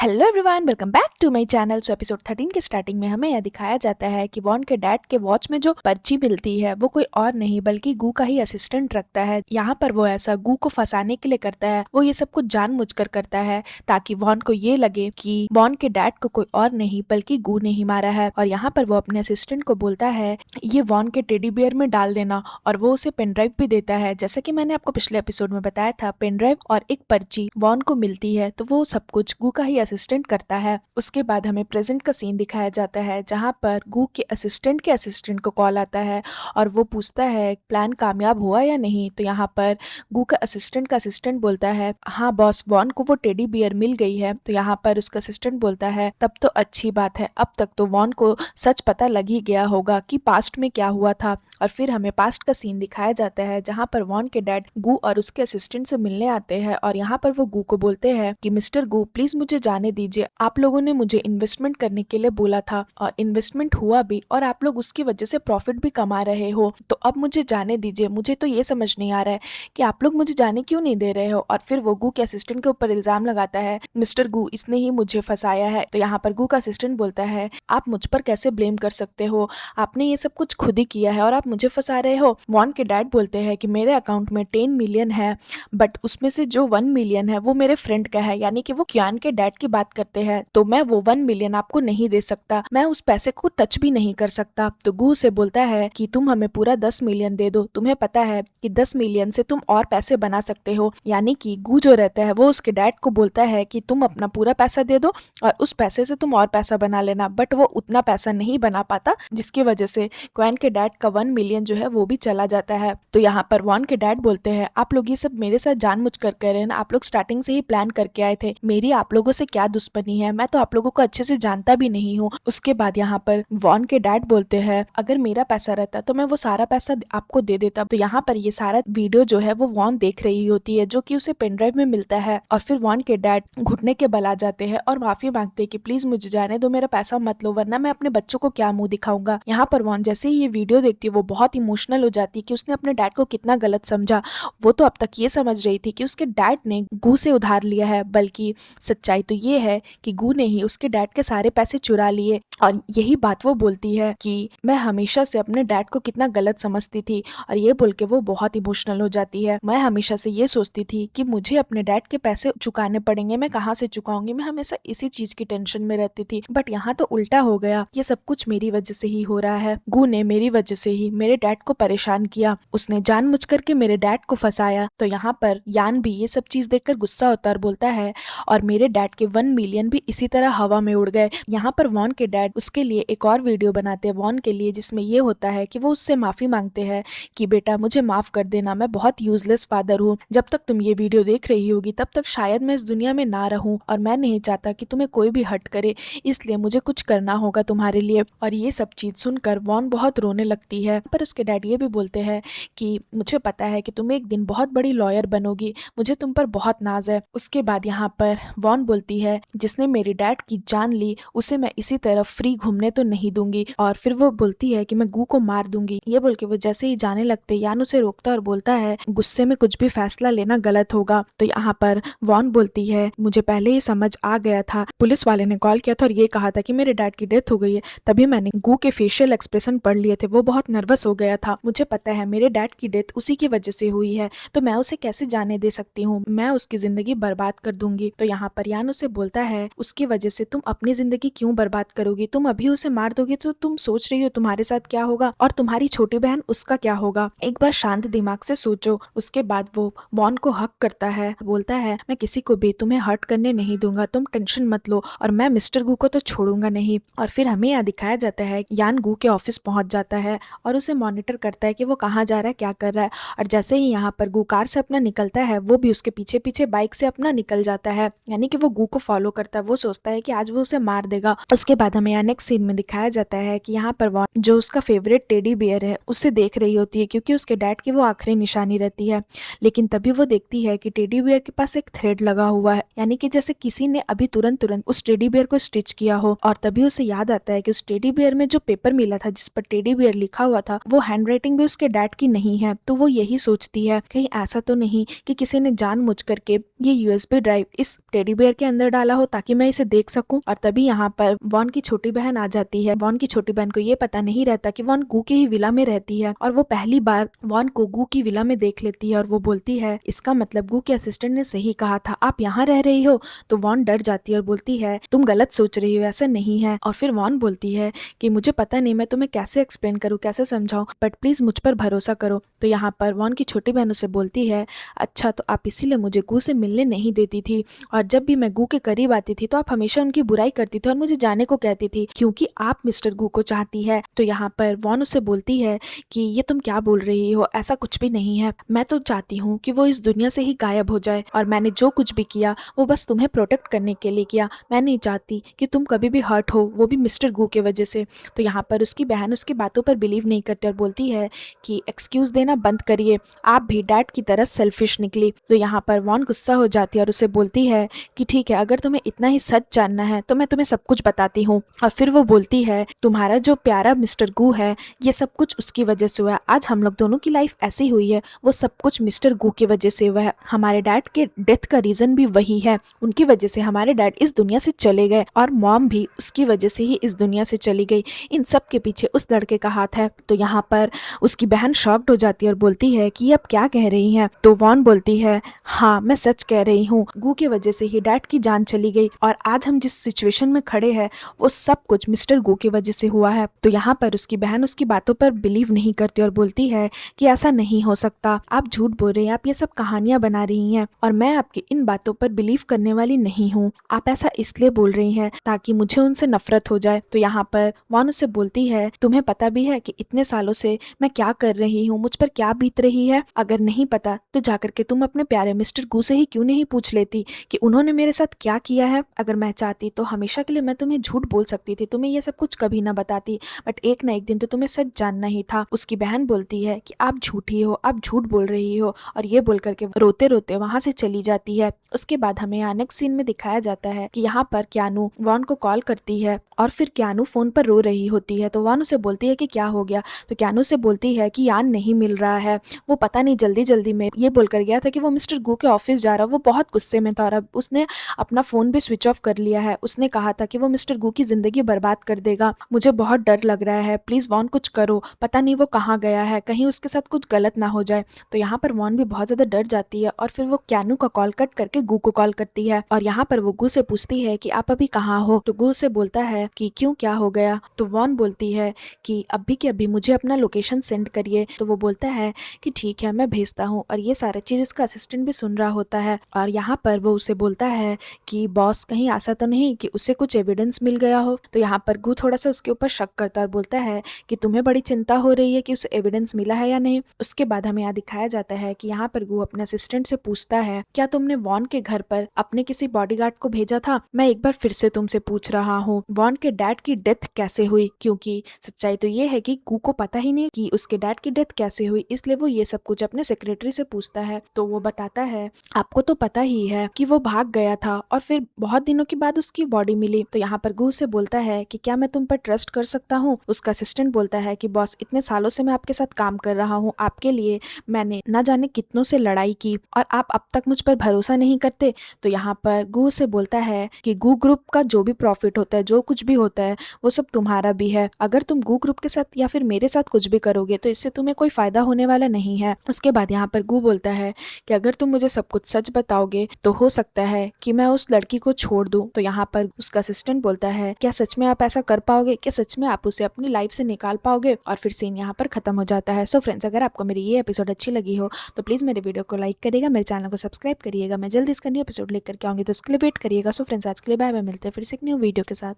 Hello everyone, welcome back to my channel. So episode 13 के starting में हमें यह दिखाया जाता है कि वॉन के डैड के वॉच में जो पर्ची मिलती है वो कोई और नहीं बल्कि गू का ही असिस्टेंट रखता है। यहाँ पर वो ऐसा गू को फंसाने के लिए करता है। वो ये सब कुछ जानबूझकर करता है ताकि वॉन को ये लगे कि वॉन के डैड को कोई और नहीं बल्कि गू ने ही मारा है। और यहाँ पर वो अपने असिस्टेंट को बोलता है ये वॉन के टेडी बियर में डाल देना, और वो उसे पेन ड्राइव भी देता है। जैसा कि मैंने आपको पिछले एपिसोड में बताया था, पेन ड्राइव और एक पर्ची वॉन को मिलती है, तो वो सब कुछ गू का ही असिस्टेंट करता है। उसके बाद हमें प्रेजेंट का सीन दिखाया जाता है जहाँ पर गू के असिस्टेंट को कॉल आता है और वो पूछता है प्लान कामयाब हुआ या नहीं। तो यहाँ पर गू का असिस्टेंट बोलता है हाँ बॉस, वॉन को वो टेडी बियर मिल गई है। तो यहाँ पर उसका असिस्टेंट बोलता है तब तो अच्छी बात है, अब तक तो वॉन को सच पता लग ही गया होगा कि पास्ट में क्या हुआ था। और फिर हमें पास्ट का सीन दिखाया जाता है जहाँ पर वॉन के डैड गू और उसके असिस्टेंट से मिलने आते हैं और यहाँ पर वो गू को बोलते हैं कि मिस्टर गू प्लीज मुझे जाने दीजिए, आप लोगों ने मुझे इन्वेस्टमेंट करने के लिए बोला था और इन्वेस्टमेंट हुआ भी और आप लोग उसकी वजह से प्रॉफिट भी कमा रहे हो, तो अब मुझे जाने दीजिए। मुझे तो ये समझ नहीं आ रहा है कि आप लोग मुझे जाने क्यों नहीं दे रहे हो। और फिर वो गू के असिस्टेंट के ऊपर इल्जाम लगाता है मिस्टर गू इसने ही मुझे फंसाया है। तो यहाँ पर गू का असिस्टेंट बोलता है आप मुझ पर कैसे ब्लेम कर सकते हो, आपने ये सब कुछ खुद ही किया है और आप मुझे फंसा रहे हो। वॉन के डैड बोलते हैं कि मेरे अकाउंट में 10 मिलियन है, बट उसमें से जो 1 मिलियन है वो मेरे फ्रेंड का है, यानी कि वो क्यान के डैड की बात करते हैं। तो मैं वो 1 मिलियन आपको नहीं दे सकता, मैं उस पैसे को टच भी नहीं कर सकता। तो गू से बोलता है कि तुम हमें पूरा 10 मिलियन दे दो, तुम्हें पता है कि 10 मिलियन से तुम और पैसे बना सकते हो। यानी कि गू जो रहता है वो उसके डैड को बोलता है कि तुम अपना पूरा पैसा दे दो और उस पैसे से तुम और पैसा बना लेना, बट वो उतना पैसा नहीं बना पाता जिसकी वजह से क्वान के डैड का 1 मिलियन जो है वो भी चला जाता है। तो यहाँ पर वॉन के डैड बोलते हैं आप लोग ये सब मेरे साथ जानबूझकर कर रहे हैं ना, आप लोग स्टार्टिंग से ही प्लान करके आए थे, मेरी आप लोगों से क्या दुश्मनी है, मैं तो आप लोगों को अच्छे से जानता भी नहीं हूँ। उसके बाद यहाँ पर वॉन के डैड बोलते हैं अगर मेरा पैसा रहता तो मैं वो सारा पैसा आपको दे देता। तो यहाँ पर ये सारा वीडियो जो है वो वॉन देख रही होती है जो कि उसे पेन ड्राइव में मिलता है। और फिर वॉन के डैड घुटने के बल आ जाते हैं और माफी मांगते हैं कि प्लीज मुझे जाने दो, मेरा पैसा मत लो वरना मैं अपने बच्चों को क्या मुंह दिखाऊंगा। यहाँ पर वॉन जैसे ही ये वीडियो देखती है वो बहुत इमोशनल हो जाती है कि उसने अपने डैड को कितना गलत समझा। वो तो अब तक ये समझ रही थी कि उसके डैड ने गू से उधार लिया है, बल्कि सच्चाई तो ये है कि गू ने ही उसके डैड के सारे पैसे चुरा लिए। और यही बात वो बोलती है कि मैं हमेशा से अपने डैड को कितना गलत समझती थी, और ये बोल के वो बहुत इमोशनल हो जाती है। मैं हमेशा से ये सोचती थी कि मुझे अपने डैड के पैसे चुकाने पड़ेंगे, मैं कहाँ से चुकाऊंगी, मैं हमेशा इसी चीज की टेंशन में रहती थी, बट यहाँ तो उल्टा हो गया, ये सब कुछ मेरी वजह से ही हो रहा है। गू ने मेरी वजह से ही मेरे डैड को परेशान किया, उसने जानबूझ करके मेरे डैड को फंसाया। तो यहाँ पर यान भी ये सब चीज देखकर गुस्सा होता और बोलता है और मेरे डैड के 1 मिलियन भी इसी तरह हवा में उड़ गए। यहाँ पर वॉन के डैड उसके लिए एक और वीडियो बनाते हैं वॉन के लिए, जिसमें ये होता है कि वो उससे माफी मांगते हैं कि बेटा मुझे माफ कर देना, मैं बहुत यूजलेस फादर हूँ, जब तक तुम ये वीडियो देख रही होगी तब तक शायद मैं इस दुनिया में ना रहूं और मैं नहीं चाहता कि तुम्हें कोई भी हर्ट करे, इसलिए मुझे कुछ करना होगा तुम्हारे लिए। और ये सब चीज सुनकर वॉन बहुत रोने लगती है। पर उसके डैड ये भी बोलते हैं कि मुझे पता है कि तुम एक दिन बहुत बड़ी लॉयर बनोगी, मुझे तुम पर बहुत नाज है। उसके बाद यहाँ पर वॉन बोलती है जिसने मेरी डैड की जान ली उसे मैं इसी तरह फ्री घूमने तो नहीं दूंगी। और फिर वो बोलती है कि मैं गू को मार दूंगी। ये बोल के वो जैसे ही जाने लगते यान उसे रोकता और बोलता है गुस्से में कुछ भी फैसला लेना गलत होगा। तो यहाँ पर वॉन बोलती है मुझे पहले ही समझ आ गया था, पुलिस वाले ने कॉल किया था और ये कहा था कि मेरे डैड की डेथ हो गई है, तभी मैंने गू के फेशियल एक्सप्रेशन पढ़ लिए थे, वो बहुत नर्वस हो गया था, मुझे पता है मेरे डैड की डेथ उसी की वजह से हुई है, तो मैं उसे कैसे जाने दे सकती हूँ, मैं उसकी जिंदगी बर्बाद कर दूंगी। तो यहाँ पर यान उसे बोलता है उसकी वजह से तुम अपनी जिंदगी क्यों बर्बाद करोगी, तुम अभी उसे मार दोगे तो तुम सोच रही हो तुम्हारे साथ क्या होगा और तुम्हारी छोटी बहन उसका क्या होगा, एक बार शांत दिमाग से सोचो। उसके बाद वो वॉन को हक करता है, बोलता है मैं किसी को भी तुम्हें हर्ट करने नहीं दूंगा, तुम टेंशन मत लो और मैं मिस्टर गू को तो छोड़ूंगा नहीं। और फिर हमें यहाँ दिखाया जाता है यान गू के ऑफिस पहुंच जाता है और उसे मॉनिटर करता है कि वो कहाँ जा रहा है, क्या कर रहा है। और जैसे ही यहाँ पर गू कार से अपना निकलता है वो भी उसके पीछे पीछे बाइक से अपना निकल जाता है, यानी कि वो गू को फॉलो करता है, वो सोचता है कि आज वो उसे मार देगा। उसके बाद हमें यहाँ नेक्स्ट सीन में दिखाया जाता है कि यहाँ पर वॉन जो उसका फेवरेट टेडी बियर है उसे देख रही होती है, क्योंकि उसके डैड की वो आखिरी निशानी रहती है। लेकिन तभी वो देखती है कि टेडी बियर के पास एक थ्रेड लगा हुआ है, यानी कि जैसे किसी ने अभी तुरंत उस टेडी बियर को स्टिच किया हो। और तभी उसे याद आता है कि उस टेडी बियर में जो पेपर मिला था जिस पर टेडी बियर लिखा हुआ था वो हैंडराइटिंग भी उसके डैड की नहीं है। तो वो यही सोचती है कहीं ऐसा तो नहीं कि किसी ने जानबूझ करके ये यूएसबी ड्राइव इस टेडी बियर के अंदर डाला हो ताकि मैं इसे देख सकूं। और तभी यहाँ पर वॉन की छोटी बहन आ जाती है। वॉन की छोटी बहन को ये पता नहीं रहता कि वॉन गू के ही विला में रहती है और वो पहली बार वॉन को गू की विला में देख लेती है और वो बोलती है इसका मतलब गू के असिस्टेंट ने सही कहा था, आप यहाँ रह रही हो। तो वॉन डर जाती है और बोलती है तुम गलत सोच रही हो, ऐसा नहीं है। और फिर वॉन बोलती है कि मुझे पता नहीं, मैं तुम्हें कैसे एक्सप्लेन करूँ, कैसे समझाऊं, बट प्लीज मुझ पर भरोसा करो। तो यहाँ पर वॉन की छोटी बहन उसे बोलती है अच्छा तो आप इसीलिए मुझे गू से मिलने नहीं देती थी और जब भी मैं गू के करीब आती थी तो आप हमेशा उनकी बुराई करती थी और मुझे जाने को कहती थी क्योंकि आप मिस्टर गू को चाहती है। तो यहाँ पर वॉन उसे बोलती है कि ये तुम क्या बोल रही हो, ऐसा कुछ भी नहीं है। मैं तो चाहती हूँ कि वो इस दुनिया से ही गायब हो जाए और मैंने जो कुछ भी किया वो बस तुम्हें प्रोटेक्ट करने के लिए किया। मैं नहीं चाहती कि तुम कभी भी हर्ट हो, वो भी मिस्टर गू के वजह से। तो यहाँ पर उसकी बहन उसकी बातों पर बिलीव नहीं करती और बोलती है कि एक्सक्यूज देना बंद करिए, आप भी डैड की तरह सेल्फिश निकली। तो यहाँ पर वॉन गुस्सा हो जाती है और उसे बोलती है कि ठीक है, अगर तुम्हें इतना ही सच जानना है तो मैं तुम्हें सब कुछ बताती हूँ। और फिर वो बोलती है तुम्हारा जो प्यारा मिस्टर गू है ये सब कुछ उसकी वजह से हुआ है, आज हम लोग दोनों की लाइफ ऐसी हुई है वो सब कुछ मिस्टर गू की वजह से हुआ है। हमारे डैड के डेथ का रीजन भी वही है, उनकी वजह से हमारे डैड इस दुनिया से चले गए और मॉम भी उसकी वजह से ही इस दुनिया से चली गई। इन सब के पीछे उस लड़के का हाथ है। तो यहाँ पर उसकी बहन शॉक्ड हो जाती है और बोलती है कि अब क्या कह रही हैं। तो वॉन बोलती है हाँ मैं सच कह रही हूँ, गू की वजह से ही डैड की जान चली गई और आज हम जिस सिचुएशन में खड़े हैं वो सब कुछ मिस्टर गू की वजह से हुआ है। तो यहाँ पर उसकी बहन उसकी बातों पर बिलीव नहीं करती और बोलती है कि ऐसा नहीं हो सकता, आप झूठ बोल रहे हैं, आप ये सब कहानियां बना रही हैं और मैं आपकी इन बातों पर बिलीव करने वाली नहीं हूँ। आप ऐसा इसलिए बोल रही हैं ताकि मुझे उनसे नफरत हो जाए। तो यहाँ पर वॉन उससे बोलती है तुम्हें पता भी है कि इतने सालों से मैं क्या कर रही हूँ, मुझ पर क्या बीत रही है। अगर नहीं पता तो जाकर के तुम अपने प्यारे मिस्टर गू से ही क्यों नहीं पूछ लेती कि उन्होंने मेरे साथ क्या किया है। अगर मैं चाहती तो हमेशा के लिए मैं तुम्हें झूठ बोल सकती थी, तुम्हें ये सब कुछ कभी ना बताती, बट एक ना एक दिन तो तुम्हें सच जानना ही था। उसकी बहन बोलती है कि आप झूठी हो, आप झूठ बोल रही हो और ये बोल करके रोते रोते वहां से चली जाती है। उसके बाद हमें यहाँ नेक्स्ट सीन में दिखाया जाता है कि यहाँ पर क्यानू वॉन को कॉल करती है और फिर क्यानू फोन पर रो रही होती है। तो वॉन उसे बोलती है कि क्या हो गया। तो क्यानू से बोलती है कि यान नहीं मिल रहा है, वो पता नहीं जल्दी जल्दी में ये बोलकर गया था कि वो मिस्टर गू के ऑफिस जा रहा, वो बहुत गुस्से में था और अब उसने अपना फोन भी स्विच ऑफ कर लिया है। उसने कहा था कि वो मिस्टर गू की जिंदगी बर्बाद कर देगा, मुझे बहुत डर लग रहा है, प्लीज वॉन कुछ करो, पता नहीं वो कहाँ गया है, कहीं उसके साथ कुछ गलत ना हो जाए। तो यहाँ पर वॉन भी बहुत ज्यादा डर जाती है और फिर वो क्यानू का कॉल कट करके गू को कॉल करती है और यहाँ पर वो गू से पूछती है कि आप अभी कहाँ हो। तो गू से बोलता है कि क्यों, क्या हो गया। तो वॉन बोलती है कि अभी के अभी मुझे अपना लोकेशन सेंड करिए। तो वो बोलता है कि ठीक है मैं भेजता हूँ और ये सारा चीज उसका असिस्टेंट भी सुन रहा होता है। और यहाँ पर वो उसे बोलता है कि बॉस कहीं ऐसा तो नहीं कि उसे कुछ एविडेंस मिल गया हो। तो यहाँ पर गू थोड़ा सा उसके ऊपर शक करता है और बोलता है कि तुम्हें बड़ी चिंता हो रही है कि उसे एविडेंस मिला है या नहीं। उसके बाद हमें यहाँ दिखाया जाता है कि यहाँ पर गू अपने असिस्टेंट से पूछता है क्या तुमने वॉन के घर पर अपने किसी बॉडीगार्ड को भेजा था। मैं एक बार फिर से तुमसे पूछ रहा हूँ वॉन के डैड की डेथ कैसे हुई, क्योंकि सच्चाई तो ये है कि गू को पता ही नहीं कि उसके डैड की डेथ कैसे हुई, इसलिए वो ये सब कुछ अपने सेक्रेटरी से पूछता है। तो वो बताता है आपको तो पता ही है कि वो भाग गया था और फिर बहुत दिनों के बाद उसकी बॉडी मिली। तो यहाँ पर गू से बोलता है कि क्या मैं तुम पर ट्रस्ट कर सकता हूँ। उसका असिस्टेंट बोलता है कि बॉस इतने सालों से मैं आपके साथ काम कर रहा हूँ, आपके लिए मैंने न जाने कितनों से लड़ाई की और आप अब तक मुझ पर भरोसा नहीं करते। तो यहाँ पर गू से बोलता है कि गू ग्रुप का जो भी प्रॉफिट होता है, जो कुछ भी होता है, वो सब तुम्हारा भी है। अगर तुम गू ग्रुप के साथ या फिर मेरे साथ कुछ भी करोगे तो इससे तुम्हें कोई फायदा होने वाला नहीं है। उसके बाद यहाँ पर गू बोलता है कि अगर तुम मुझे सब कुछ सच बताओगे तो हो सकता है कि मैं उस लड़की को छोड़ दूं। तो यहाँ पर उसका असिस्टेंट बोलता है क्या सच में आप ऐसा कर पाओगे, क्या सच में आप उसे अपनी लाइफ से निकाल पाओगे। और फिर सीन यहाँ पर खत्म हो जाता है। सो फ्रेंड्स, अगर आपको मेरी ये एपिसोड अच्छी लगी हो तो प्लीज मेरे वीडियो को लाइक करिएगा, मेरे चैनल को सब्सक्राइब करिएगा। मैं जल्दी इसका न्यू एपिसोड लेकर के आऊंगी तो उसके लिए वेट करिएगा। सो फ्रेंड्स, आज के लिए बाय बाय, मिलते हैं फिर से एक न्यू वीडियो के साथ।